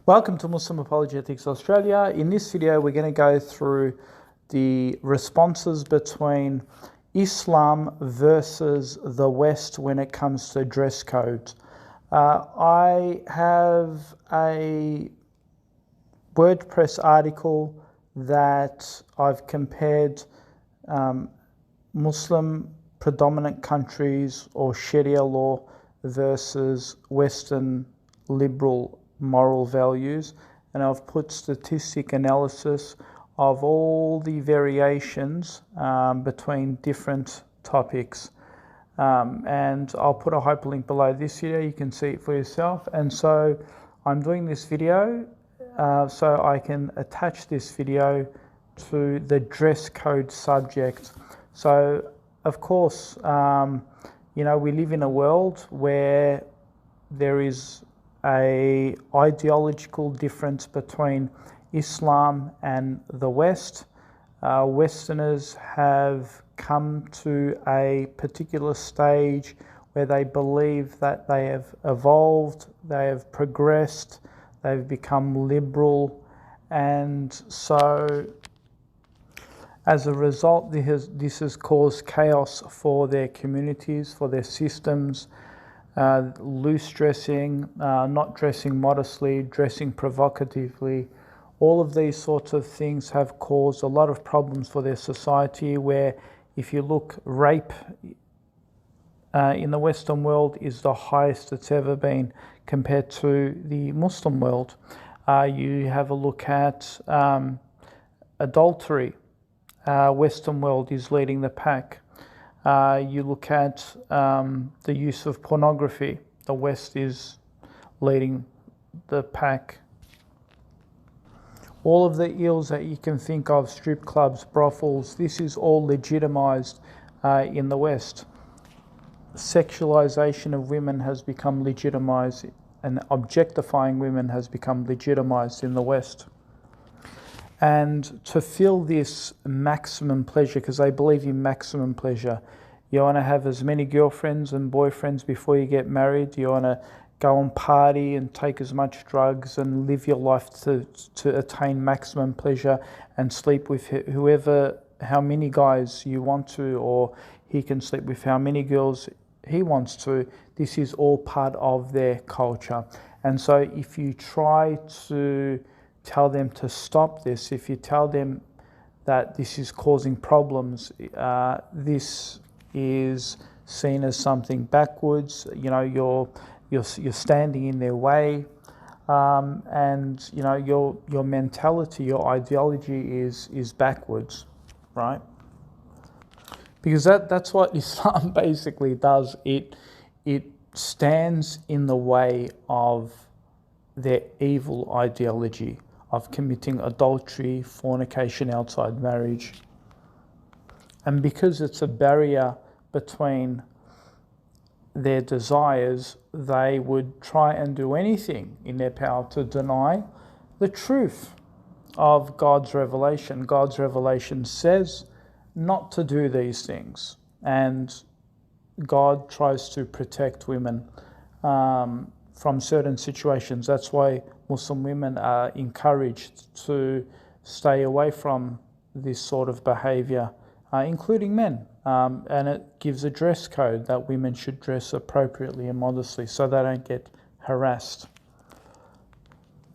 Welcome to Muslim Apologetics Australia. In this video, we're going to go through the responses between Islam versus the West when it comes to dress code. I have a WordPress article that I've compared Muslim predominant countries or Sharia law versus Western liberal moral values, and I've put statistic analysis of all the variations between different topics, and I'll put a hyperlink below this video. You can see it for yourself. And so I'm doing this video so I can attach this video to the dress code subject. So of course, we live in a world where there is a ideological difference between Islam and the West. Westerners have come to a particular stage where they believe that they have evolved, they have progressed, they've become liberal, and so as a result, this has caused chaos for their communities, for their systems. Loose dressing, not dressing modestly, dressing provocatively. All of these sorts of things have caused a lot of problems for their society, where if you look, rape in the Western world is the highest it's ever been compared to the Muslim world. You have a look at adultery. Western world is leading the pack. You look at the use of pornography. The West is leading the pack. All of the ills that you can think of, strip clubs, brothels, this is all legitimized in the West. Sexualization of women has become legitimized, and objectifying women has become legitimized in the West. And to feel this maximum pleasure, because they believe in maximum pleasure, you want to have as many girlfriends and boyfriends before you get married. You want to go and party and take as much drugs and live your life to attain maximum pleasure and sleep with how many guys you want to, or he can sleep with how many girls he wants to. This is all part of their culture. And so if you try to tell them to stop this, if you tell them that this is causing problems, this is seen as something backwards. You're standing in their way, and your mentality, your ideology is backwards, right? Because that's what Islam basically does. It stands in the way of their evil ideology of committing adultery, fornication outside marriage. And because it's a barrier between their desires, they would try and do anything in their power to deny the truth of God's revelation. God's revelation says not to do these things, and God tries to protect women from certain situations. That's why Muslim women are encouraged to stay away from this sort of behavior, including men. And it gives a dress code that women should dress appropriately and modestly so they don't get harassed.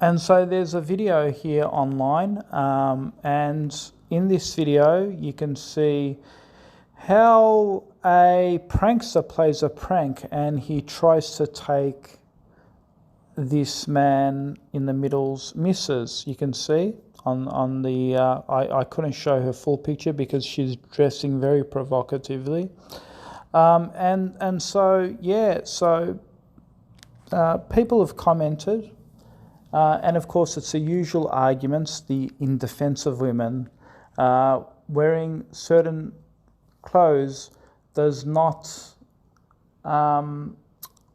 And so there's a video here online, and in this video you can see how a prankster plays a prank, and he tries to take this man in the middle's missus. You can see on the I couldn't show her full picture because she's dressing very provocatively, and so people have commented, and of course it's the usual arguments in defense of women. Wearing certain clothes does not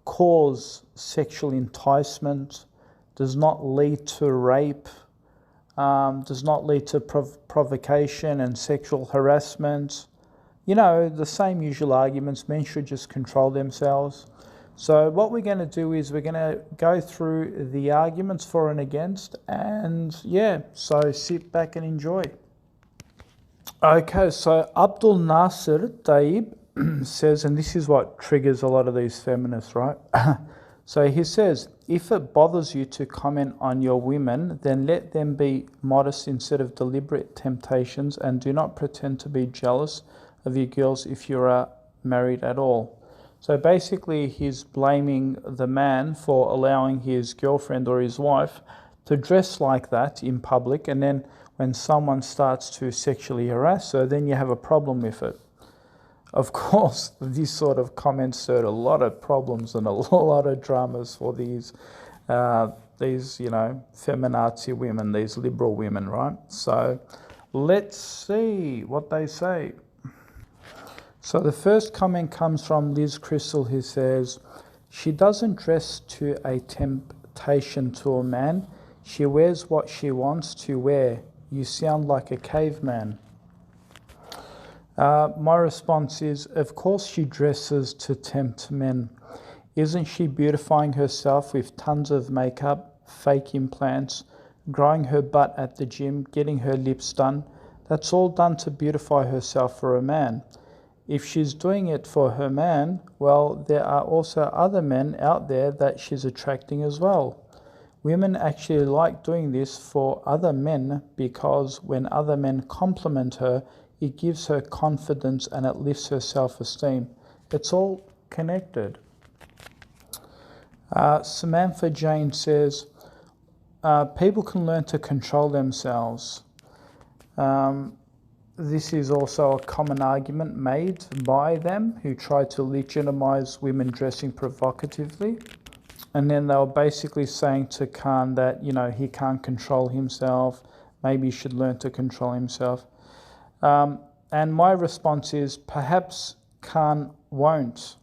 cause sexual enticement, does not lead to rape, does not lead to provocation and sexual harassment. The same usual arguments. Men should just control themselves. So what we're going to do is we're going to go through the arguments for and against, and yeah, so sit back and enjoy. Okay, so Abdul Nasser Taib says, and this is what triggers a lot of these feminists, right? So he says, if it bothers you to comment on your women, then let them be modest instead of deliberate temptations, and do not pretend to be jealous of your girls if you are married at all. So basically he's blaming the man for allowing his girlfriend or his wife to dress like that in public, and then when someone starts to sexually harass her, then you have a problem with it. Of course, this sort of comments stirred a lot of problems and a lot of dramas for these feminazi women, these liberal women, right? So let's see what they say. So the first comment comes from Liz Crystal, who says, she doesn't dress to a temptation to a man. She wears what she wants to wear. You sound like a caveman. My response is, of course she dresses to tempt men. Isn't she beautifying herself with tons of makeup, fake implants, growing her butt at the gym, getting her lips done? That's all done to beautify herself for a man. If she's doing it for her man, well, there are also other men out there that she's attracting as well. Women actually like doing this for other men because when other men compliment her, it gives her confidence and it lifts her self-esteem. It's all connected. Samantha Jane says, people can learn to control themselves. This is also a common argument made by them who try to legitimize women dressing provocatively. And then they were basically saying to Khan that, he can't control himself. Maybe he should learn to control himself. And my response is perhaps Khan won't,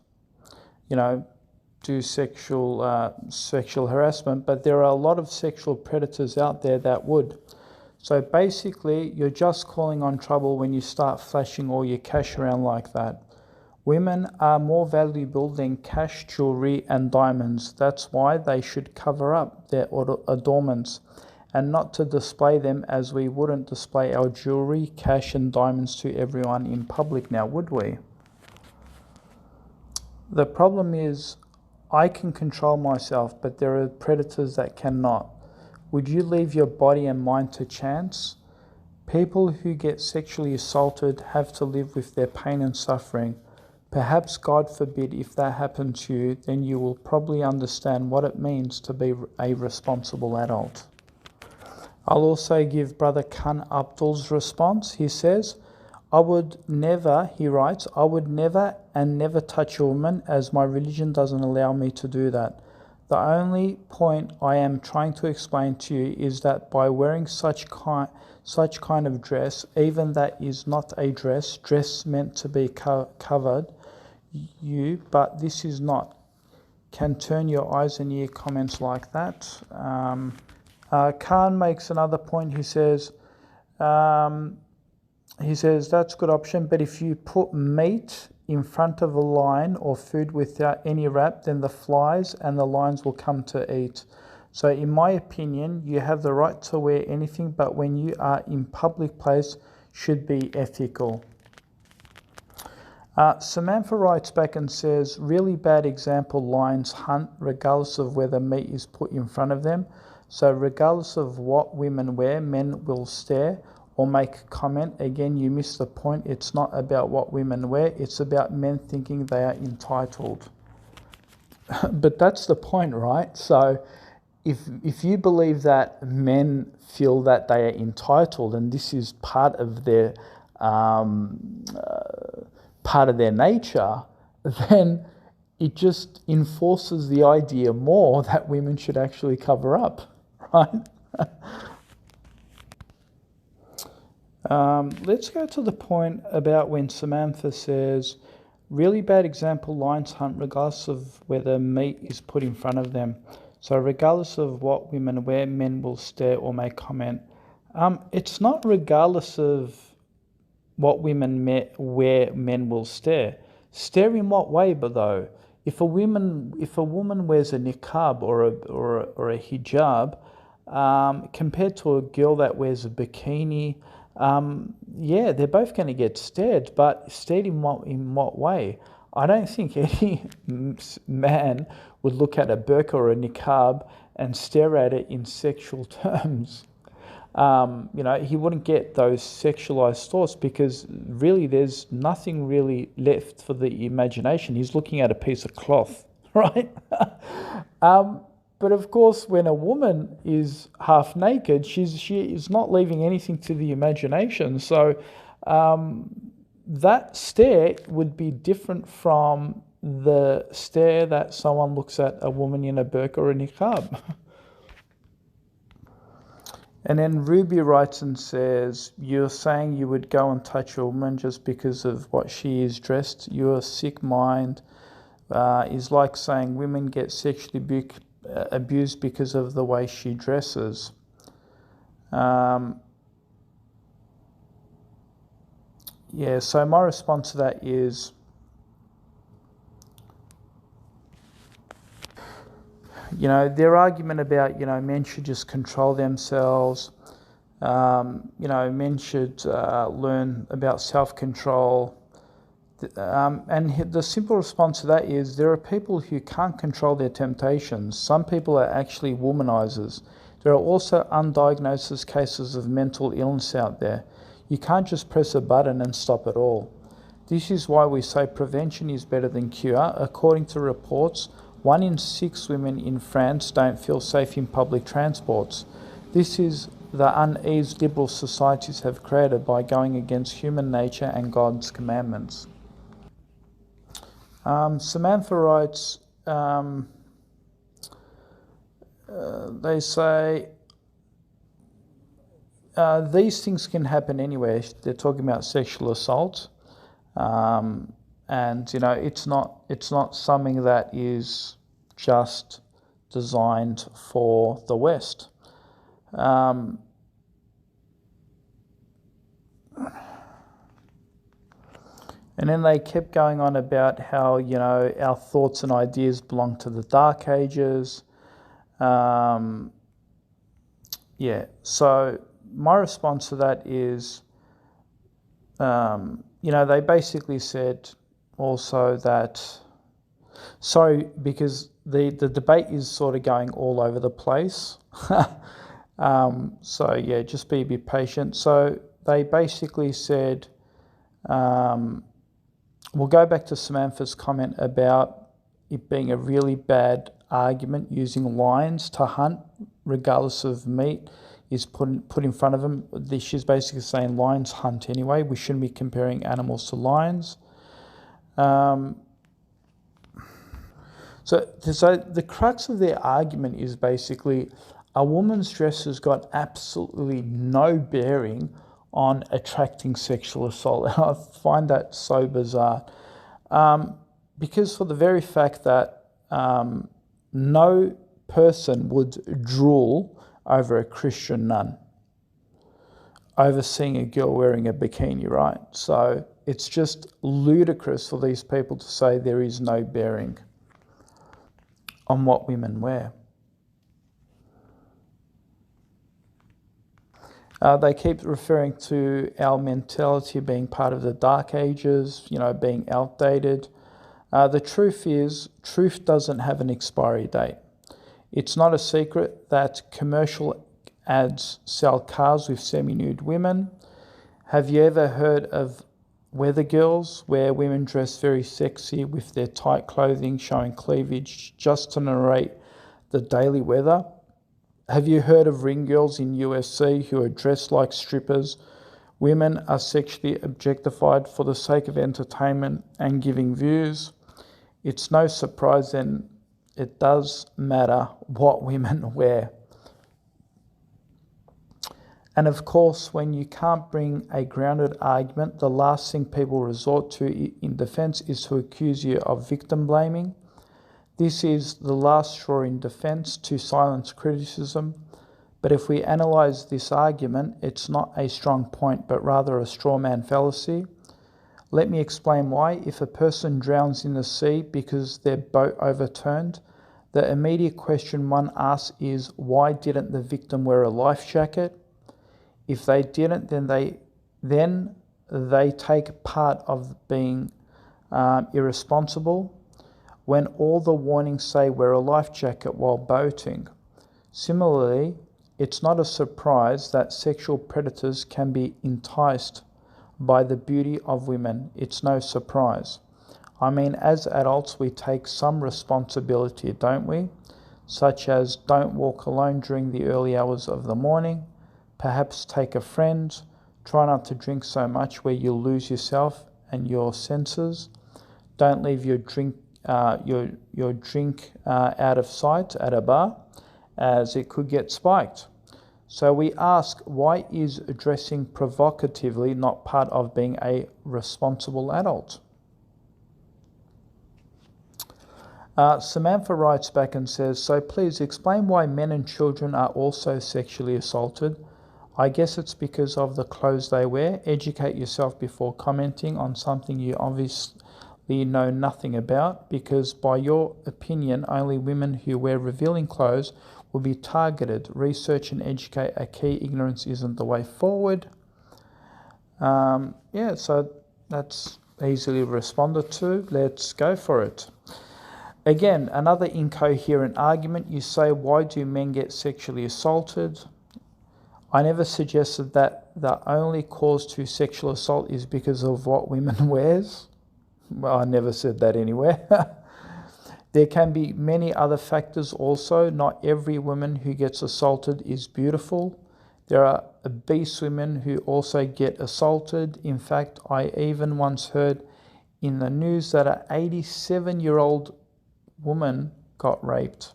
do sexual harassment, but there are a lot of sexual predators out there that would. So basically, you're just calling on trouble when you start flashing all your cash around like that. Women are more valuable than cash, jewelry, and diamonds. That's why they should cover up their adornments and not to display them, as we wouldn't display our jewelry, cash, and diamonds to everyone in public now, would we? The problem is, I can control myself, but there are predators that cannot. Would you leave your body and mind to chance? People who get sexually assaulted have to live with their pain and suffering. Perhaps, God forbid, if that happened to you, then you will probably understand what it means to be a responsible adult. I'll also give Brother Khan Abdul's response. He says, I would never and never touch a woman, as my religion doesn't allow me to do that. The only point I am trying to explain to you is that by wearing such kind of dress, even that is not a dress meant to be covered you, but this is not, can turn your eyes and ear comments like that. Khan makes another point. He says, that's a good option, but if you put meat in front of a lion or food without any wrap, then the flies and the lions will come to eat. So in my opinion, you have the right to wear anything, but when you are in public place, should be ethical. Samantha writes back and says, really bad example, lions hunt regardless of whether meat is put in front of them. So regardless of what women wear, men will stare or make a comment. Again, you miss the point. It's not about what women wear. It's about men thinking they are entitled. But that's the point, right? So if you believe that men feel that they are entitled and this is part of their nature, then it just enforces the idea more that women should actually cover up, right? Let's go to the point about when Samantha says, really bad example, lions hunt regardless of whether meat is put in front of them. So regardless of what women wear, men will stare or make comment. It's not regardless of what women wear, men will stare. Stare in what way, but though? if a woman wears a niqab or a hijab, compared to a girl that wears a bikini, yeah, they're both going to get stared, but stared in what way? I don't think any man would look at a burqa or a niqab and stare at it in sexual terms. He wouldn't get those sexualized thoughts because really there's nothing really left for the imagination. He's looking at a piece of cloth, right? But of course, when a woman is half naked, she is not leaving anything to the imagination. So that stare would be different from the stare that someone looks at a woman in a burqa or a niqab. And then Ruby writes and says, you're saying you would go and touch a woman just because of what she is dressed. Your sick mind is like saying women get sexually abused because of the way she dresses. Yeah, so my response to that is, their argument about, men should just control themselves, men should learn about self-control. And the simple response to that is there are people who can't control their temptations. Some people are actually womanizers. There are also undiagnosed cases of mental illness out there. You can't just press a button and stop it all. This is why we say prevention is better than cure. According to reports, 1 in 6 women in France don't feel safe in public transports. This is the unease liberal societies have created by going against human nature and God's commandments. Samantha writes, they say, these things can happen anywhere. They're talking about sexual assault. And it's not something that is just designed for the West. And then they kept going on about how our thoughts and ideas belong to the Dark Ages. So my response to that is, they basically said also that, sorry, because the debate is sort of going all over the place. Just be a bit patient. So they basically said, we'll go back to Samantha's comment about it being a really bad argument using lions to hunt, regardless of meat, is put in front of them. She's basically saying lions hunt anyway. We shouldn't be comparing animals to lions. So the crux of their argument is basically a woman's dress has got absolutely no bearing on attracting sexual assault. And I find that so bizarre. Because for the very fact that no person would drool over a Christian nun, over seeing a girl wearing a bikini, right? So it's just ludicrous for these people to say there is no bearing on what women wear. They keep referring to our mentality being part of the Dark Ages, being outdated. The truth is, truth doesn't have an expiry date. It's not a secret that commercial ads sell cars with semi-nude women. Have you ever heard of weather girls, where women dress very sexy with their tight clothing showing cleavage just to narrate the daily weather? Have you heard of ring girls in USC who are dressed like strippers? Women are sexually objectified for the sake of entertainment and giving views. It's no surprise then it does matter what women wear. And of course, when you can't bring a grounded argument, the last thing people resort to in defense is to accuse you of victim blaming. This is the last straw in defense to silence criticism. But if we analyze this argument, it's not a strong point, but rather a straw man fallacy. Let me explain why. If a person drowns in the sea because their boat overturned, the immediate question one asks is, why didn't the victim wear a life jacket? If they didn't, then they take part of being irresponsible when all the warnings say wear a life jacket while boating. Similarly, it's not a surprise that sexual predators can be enticed by the beauty of women. It's no surprise. I mean, as adults, we take some responsibility, don't we? Such as don't walk alone during the early hours of the morning, perhaps take a friend, try not to drink so much where you'll lose yourself and your senses, don't leave your drink out of sight at a bar, as it could get spiked. So we ask, why is dressing provocatively not part of being a responsible adult? Samantha writes back and says, so please explain why men and children are also sexually assaulted. I guess it's because of the clothes they wear. Educate yourself before commenting on something you obviously know nothing about, because by your opinion, only women who wear revealing clothes will be targeted. Research and educate are key. Ignorance isn't the way forward. So that's easily responded to. Let's go for it. Again, another incoherent argument. You say, why do men get sexually assaulted? I never suggested that the only cause to sexual assault is because of what women wears. Well, I never said that anywhere. There can be many other factors also. Not every woman who gets assaulted is beautiful. There are obese women who also get assaulted. In fact, I even once heard in the news that an 87-year-old woman got raped.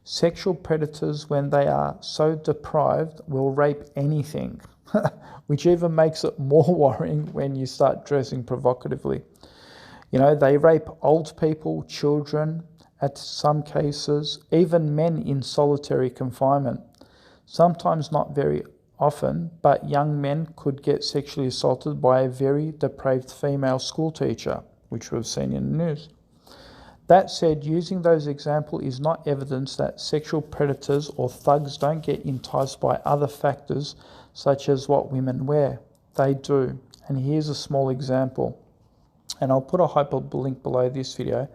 Sexual predators, when they are so deprived, will rape anything, which even makes it more worrying when you start dressing provocatively. You know, they rape old people, children, at some cases, even men in solitary confinement. Sometimes not very often, but young men could get sexually assaulted by a very depraved female school teacher, which we've seen in the news. That said, using those examples is not evidence that sexual predators or thugs don't get enticed by other factors such as what women wear. They do. And here's a small example. And I'll put a hyperlink below this video.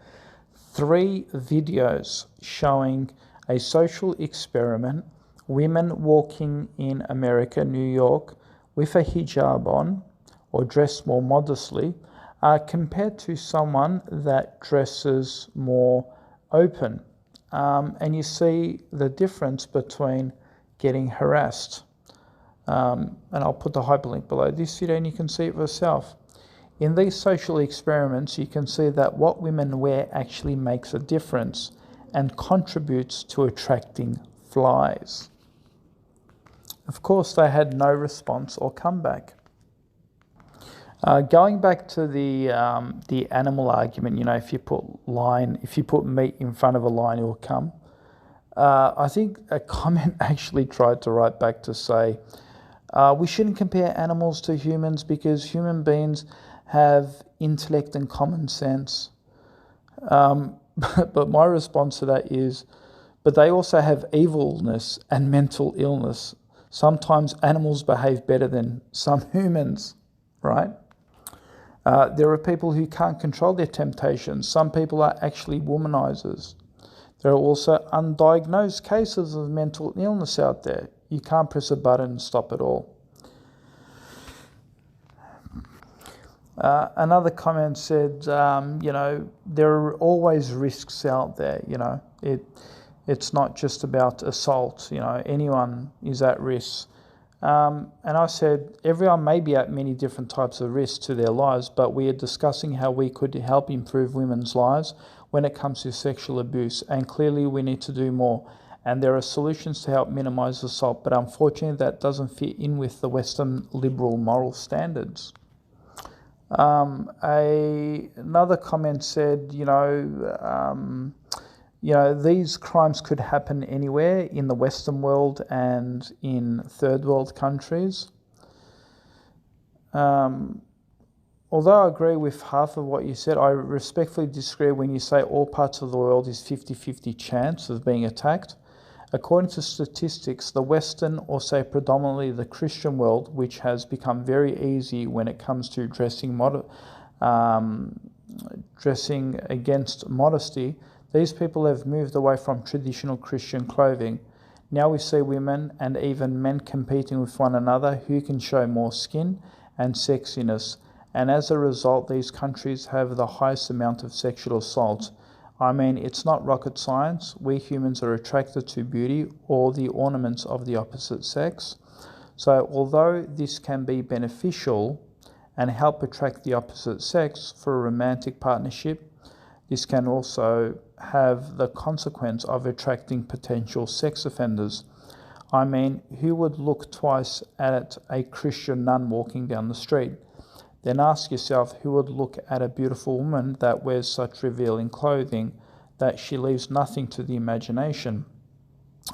3 videos showing a social experiment, women walking in America, New York, with a hijab on or dressed more modestly, compared to someone that dresses more open. And you see the difference between getting harassed. And I'll put the hyperlink below this video and you can see it for yourself. In these social experiments, you can see that what women wear actually makes a difference and contributes to attracting flies. Of course, they had no response or comeback. Going back to the animal argument, you know, if you put meat in front of a lion, it will come. I think a comment actually tried to write back to say, we shouldn't compare animals to humans because human beings have intellect and common sense. But my response to that is, but they also have evilness and mental illness. Sometimes animals behave better than some humans, right? There are people who can't control their temptations. Some people are actually womanizers. There are also undiagnosed cases of mental illness out there. You can't press a button and stop it all. Another comment said, there are always risks out there, It's not just about assault, anyone is at risk. And I said, everyone may be at many different types of risks to their lives, but we are discussing how we could help improve women's lives when it comes to sexual abuse, and clearly we need to do more. And there are solutions to help minimize assault, but unfortunately that doesn't fit in with the Western liberal moral standards. Another comment said, these crimes could happen anywhere in the Western world and in third world countries. although I agree with half of what you said, I respectfully disagree when you say all parts of the world is 50-50 chance of being attacked. According to statistics, the Western, or say predominantly the Christian world, which has become very easy when it comes to dressing against modesty, these people have moved away from traditional Christian clothing. Now we see women and even men competing with one another who can show more skin and sexiness, and as a result these countries have the highest amount of sexual assault. I mean, it's not rocket science. We humans are attracted to beauty or the ornaments of the opposite sex. So although this can be beneficial and help attract the opposite sex for a romantic partnership, this can also have the consequence of attracting potential sex offenders. I mean, who would look twice at a Christian nun walking down the street? Then ask yourself who would look at a beautiful woman that wears such revealing clothing that she leaves nothing to the imagination.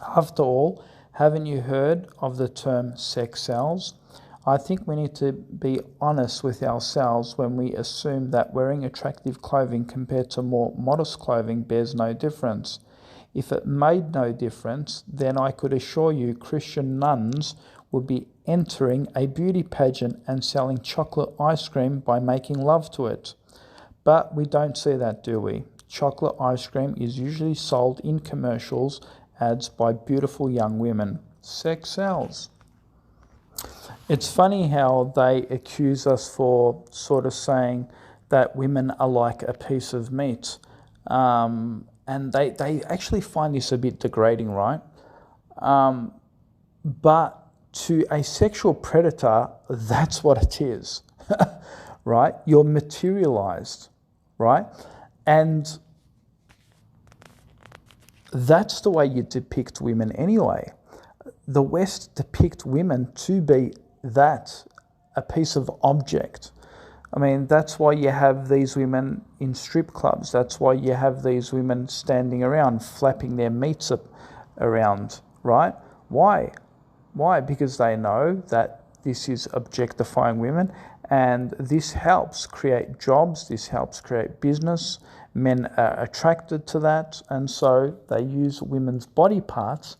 After all, haven't you heard of the term sex sells? I think we need to be honest with ourselves when we assume that wearing attractive clothing compared to more modest clothing bears no difference. If it made no difference, then I could assure you Christian nuns would be entering a beauty pageant and selling chocolate ice cream by making love to it. But we don't see that, do we? Chocolate ice cream is usually sold in commercials ads by beautiful young women. Sex sells. It's funny how they accuse us for sort of saying that women are like a piece of meat. And they actually find this a bit degrading, right? But to a sexual predator, that's what it is, right? You're materialized, right? And that's the way you depict women anyway. The West depict women to be that, a piece of object. I mean, that's why you have these women in strip clubs. That's why you have these women standing around, flapping their meats up around, right? Why? Why? Because they know that this is objectifying women, and this helps create jobs, this helps create business. Men are attracted to that, and so they use women's body parts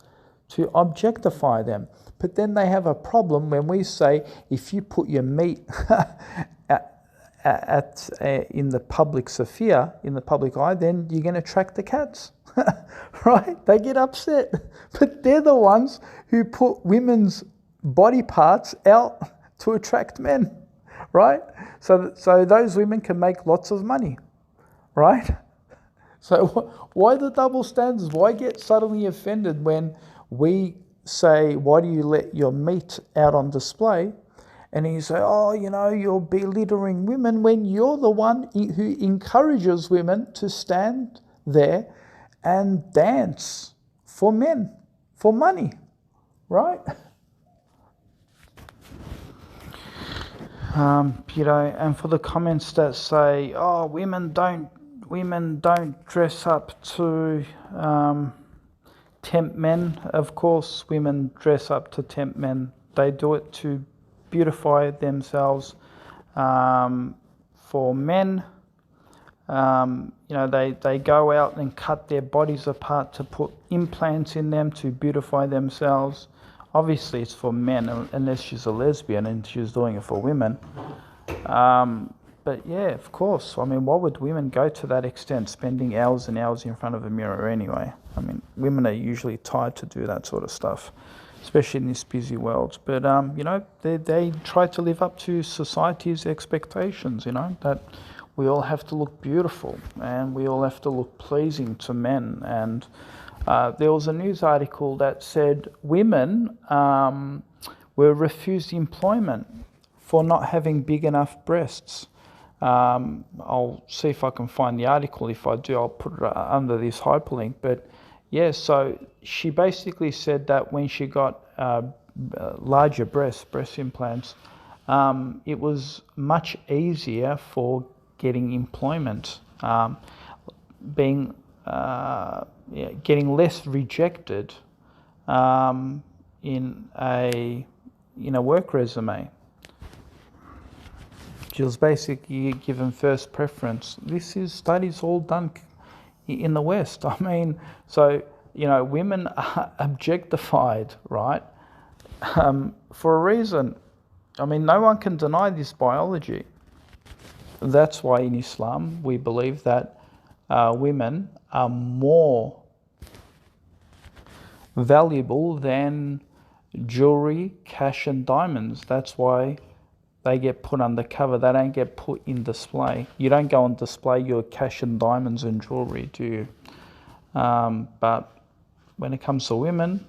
to objectify them. But then they have a problem when we say, if you put your meat in the public sphere, in the public eye, then you're going to attract the cats. Right? They get upset. But they're the ones who put women's body parts out to attract men, right? So those women can make lots of money, right? So why the double standards? Why get suddenly offended when we say, why do you let your meat out on display? And you say, oh, you're belittling women, when you're the one who encourages women to stand there and dance for men, for money, right? And for the comments that say, oh, women don't dress up to tempt men. Of course, women dress up to tempt men. They do it to beautify themselves. For men, they go out and cut their bodies apart to put implants in them to beautify themselves. Obviously, it's for men, unless she's a lesbian and she's doing it for women. But yeah, of course. I mean, why would women go to that extent, spending hours and hours in front of a mirror anyway? I mean, women are usually tired to do that sort of stuff, especially in this busy world. But, they try to live up to society's expectations, that we all have to look beautiful and we all have to look pleasing to men. And there was a news article that said women were refused employment for not having big enough breasts. I'll see if I can find the article. If I do, I'll put it under this hyperlink. But yeah, so she basically said that when she got larger breast implants, it was much easier for getting employment, getting less rejected in a work resume. She's basically given first preference. This is studies all done in the West. I mean, so, women are objectified, right? For a reason. I mean, no one can deny this biology. That's why in Islam we believe that women are more valuable than jewelry, cash and diamonds. That's why they get put undercover. They don't get put in display. You don't go on display your cash and diamonds and jewelry, do you? But when it comes to women,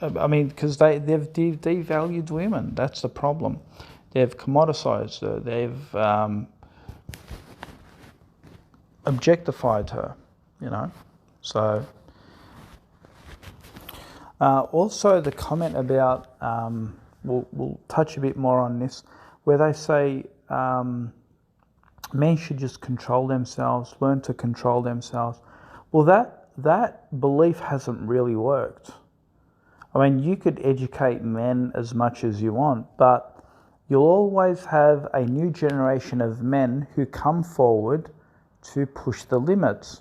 I mean, because they've devalued women. That's the problem. They've commoditized her. They've objectified her, So, also the comment about, we'll touch a bit more on this, where they say men should just control themselves, learn to control themselves. Well, that belief hasn't really worked. I mean, you could educate men as much as you want, but you'll always have a new generation of men who come forward to push the limits.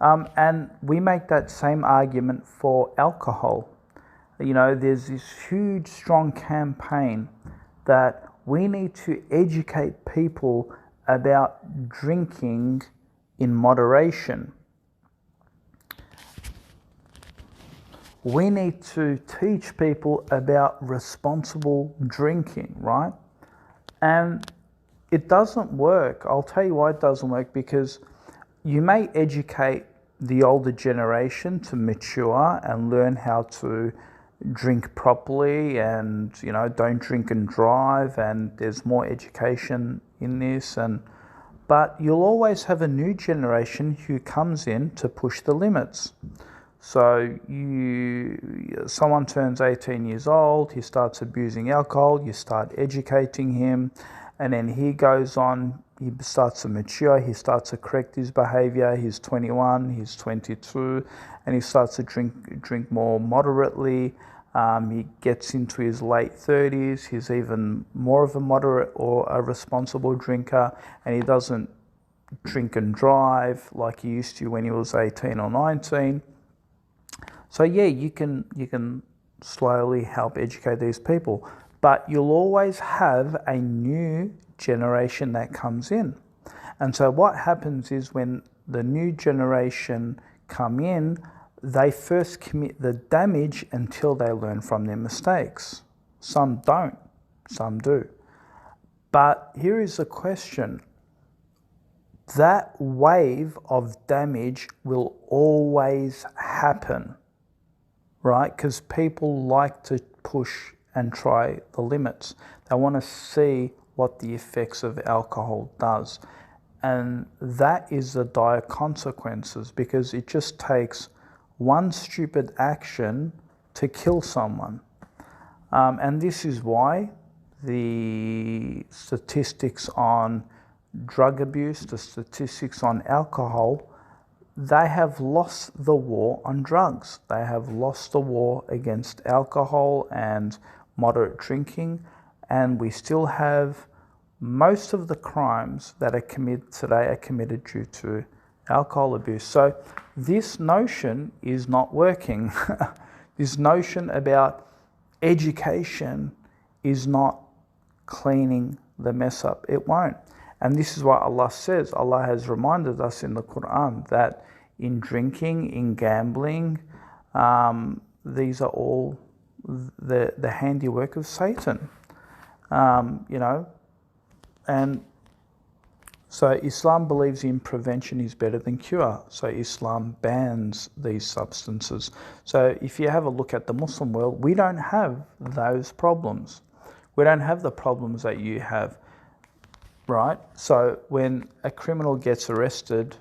And we make that same argument for alcohol. There's this huge, strong campaign that we need to educate people about drinking in moderation. We need to teach people about responsible drinking, right? And it doesn't work. I'll tell you why it doesn't work, because you may educate the older generation to mature and learn how to drink properly and, don't drink and drive, and there's more education in this, but you'll always have a new generation who comes in to push the limits. So someone turns 18 years old, he starts abusing alcohol, you start educating him, and then he goes on, he starts to mature, he starts to correct his behavior, he's 21, he's 22, and he starts to drink more moderately. He gets into his late 30s, he's even more of a moderate or a responsible drinker, and he doesn't drink and drive like he used to when he was 18 or 19. So yeah, you can slowly help educate these people, but you'll always have a new generation that comes in. And so what happens is when the new generation come in, they first commit the damage until they learn from their mistakes. Some don't, some do. But here is the question. That wave of damage will always happen, right? Because people like to push and try the limits. They want to see what the effects of alcohol does. And that is the dire consequences, because it just takes one stupid action to kill someone. And this is why the statistics on drug abuse, the statistics on alcohol, they have lost the war on drugs. They have lost the war against alcohol and moderate drinking, and we still have most of the crimes that are committed today are committed due to alcohol abuse. So this notion is not working. This notion about education is not cleaning the mess up. It won't. And this is why Allah says, Allah has reminded us in the Quran that in drinking, in gambling, these are all the handiwork of Satan. And so Islam believes in prevention is better than cure. So Islam bans these substances. So if you have a look at the Muslim world, we don't have those problems. We don't have the problems that you have, right? So when a criminal gets arrested,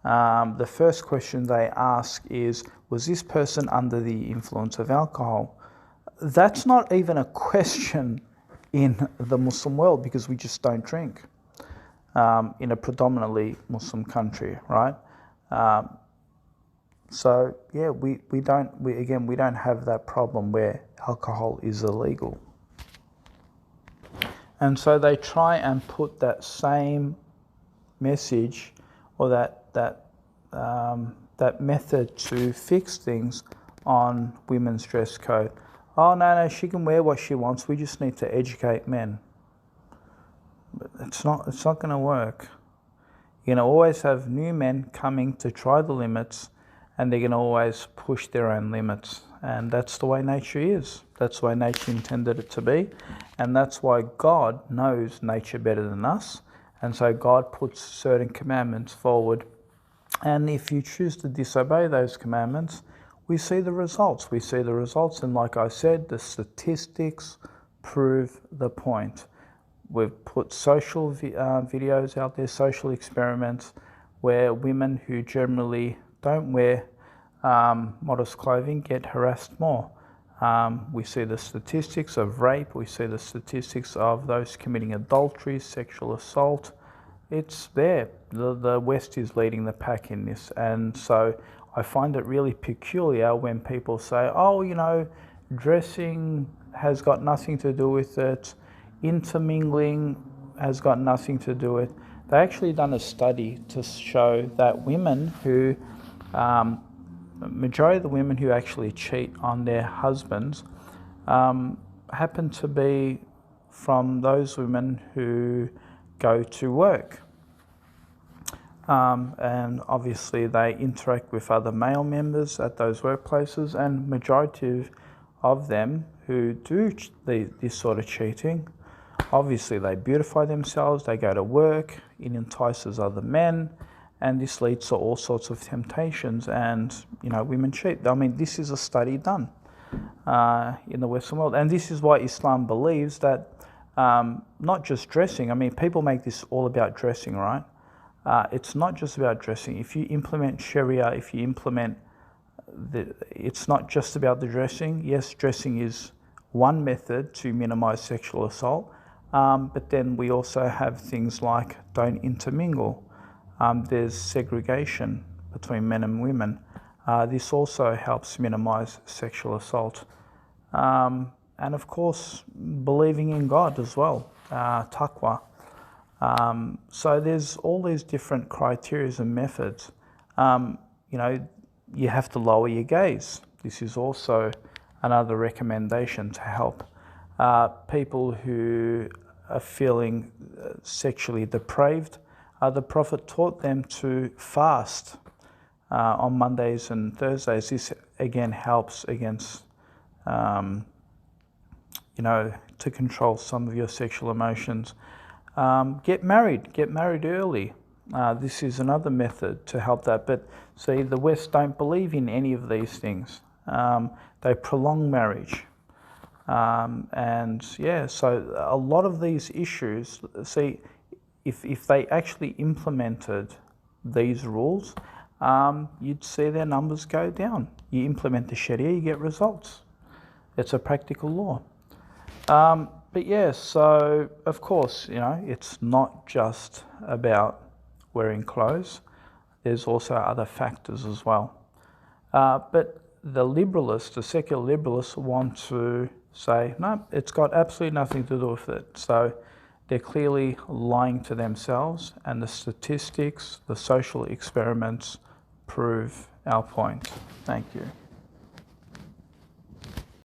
the first question they ask is, was this person under the influence of alcohol? That's not even a question in the Muslim world, because we just don't drink in a predominantly Muslim country, right? So yeah, we don't have that problem where alcohol is illegal. And so they try and put that same message or that method to fix things on women's dress code. Oh, no, she can wear what she wants. We just need to educate men. But it's not going to work. You're going to always have new men coming to try the limits, and they're going to always push their own limits. And that's the way nature is. That's the way nature intended it to be. And that's why God knows nature better than us. And so God puts certain commandments forward. And if you choose to disobey those commandments, we see the results. We see the results. And like I said, the statistics prove the point. We've put social videos out there, social experiments, where women who generally don't wear modest clothing get harassed more. We see the statistics of rape. We see the statistics of those committing adultery, sexual assault. It's there. The West is leading the pack in this. And so I find it really peculiar when people say, oh, you know, dressing has got nothing to do with it. Intermingling has got nothing to do with it. They actually done a study to show that women who, majority of the women who actually cheat on their husbands happen to be from those women who go to work. And obviously they interact with other male members at those workplaces, and majority of them who do this sort of cheating, obviously they beautify themselves, they go to work, it entices other men, and this leads to all sorts of temptations, and you know, women cheat. I mean, this is a study done in the Western world, and this is why Islam believes that not just dressing. I mean, people make this all about dressing, right? It's not just about dressing. If you implement Sharia, if you implement it's not just about the dressing. Yes, dressing is one method to minimize sexual assault, but then we also have things like don't intermingle. There's segregation between men and women. This also helps minimize sexual assault. And of course, believing in God as well, taqwa. So there's all these different criteria and methods. You know, you have to lower your gaze. This is also another recommendation to help people who are feeling sexually depraved. The Prophet taught them to fast on Mondays and Thursdays. This again helps against, you know, to control some of your sexual emotions. Get married early. This is another method to help that. But see, the West don't believe in any of these things. They prolong marriage. And yeah, so a lot of these issues, see, if they actually implemented these rules, you'd see their numbers go down. You implement the Sharia, you get results. It's a practical law. But yeah, so of course, you know, it's not just about wearing clothes. There's also other factors as well. But the liberalists, the secular liberalists, want to say, no, it's got absolutely nothing to do with it. So they're clearly lying to themselves, and the statistics, the social experiments prove our point. Thank you.